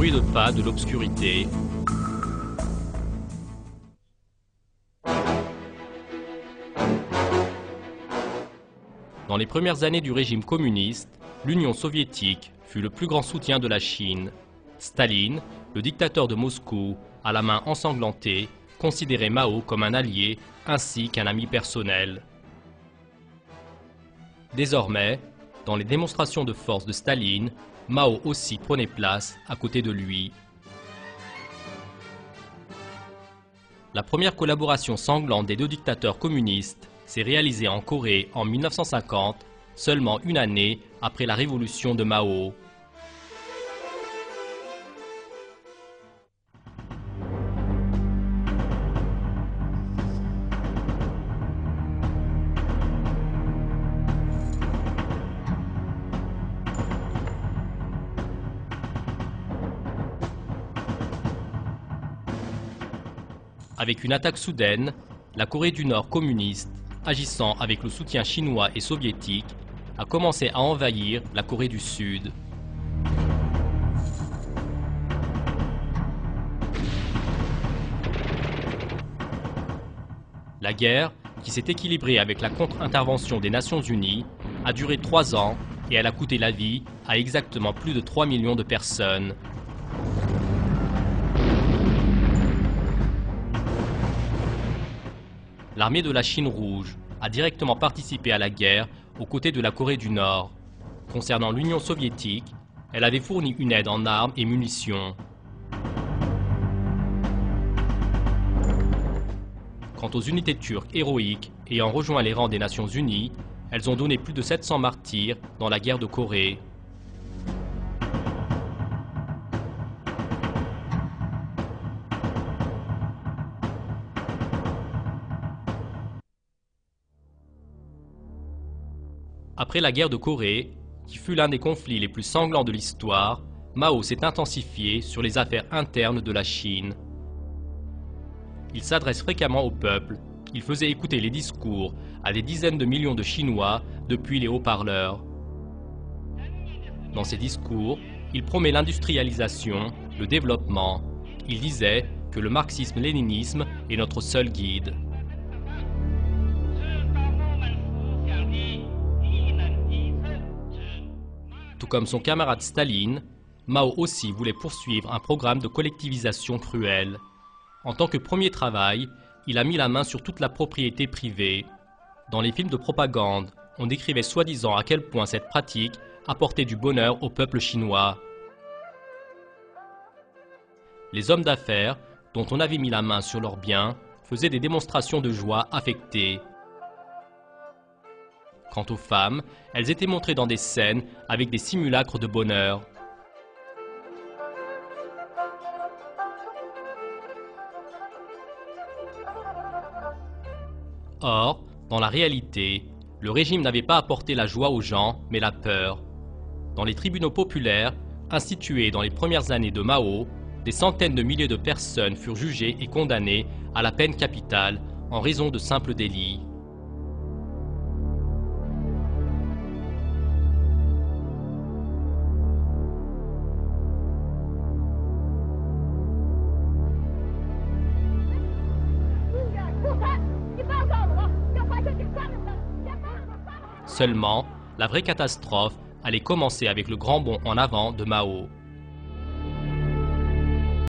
bruit de pas de l'obscurité. Dans les premières années du régime communiste, l'Union soviétique fut le plus grand soutien de la Chine. Staline, le dictateur de Moscou, à la main ensanglantée, considérait Mao comme un allié ainsi qu'un ami personnel. Désormais, dans les démonstrations de force de Staline, Mao aussi prenait place à côté de lui. La première collaboration sanglante des deux dictateurs communistes s'est réalisée en Corée en 1950, seulement une année après la révolution de Mao. Avec une attaque soudaine, la Corée du Nord communiste, agissant avec le soutien chinois et soviétique, a commencé à envahir la Corée du Sud. La guerre, qui s'est équilibrée avec la contre-intervention des Nations Unies, a duré 3 ans et elle a coûté la vie à exactement plus de 3 millions de personnes. L'armée de la Chine rouge a directement participé à la guerre aux côtés de la Corée du Nord. Concernant l'Union soviétique, elle avait fourni une aide en armes et munitions. Quant aux unités turques héroïques ayant rejoint les rangs des Nations Unies, elles ont donné plus de 700 martyrs dans la guerre de Corée. Après la guerre de Corée, qui fut l'un des conflits les plus sanglants de l'histoire, Mao s'est intensifié sur les affaires internes de la Chine. Il s'adresse fréquemment au peuple, il faisait écouter les discours à des dizaines de millions de Chinois depuis les haut-parleurs. Dans ses discours, il promet l'industrialisation, le développement. Il disait que le marxisme-léninisme est notre seul guide. Tout comme son camarade Staline, Mao aussi voulait poursuivre un programme de collectivisation cruelle. En tant que premier travail, il a mis la main sur toute la propriété privée. Dans les films de propagande, on décrivait soi-disant à quel point cette pratique apportait du bonheur au peuple chinois. Les hommes d'affaires, dont on avait mis la main sur leurs biens, faisaient des démonstrations de joie affectées. Quant aux femmes, elles étaient montrées dans des scènes avec des simulacres de bonheur. Or, dans la réalité, le régime n'avait pas apporté la joie aux gens, mais la peur. Dans les tribunaux populaires, institués dans les premières années de Mao, des centaines de milliers de personnes furent jugées et condamnées à la peine capitale en raison de simples délits. Seulement, la vraie catastrophe allait commencer avec le grand bond en avant de Mao.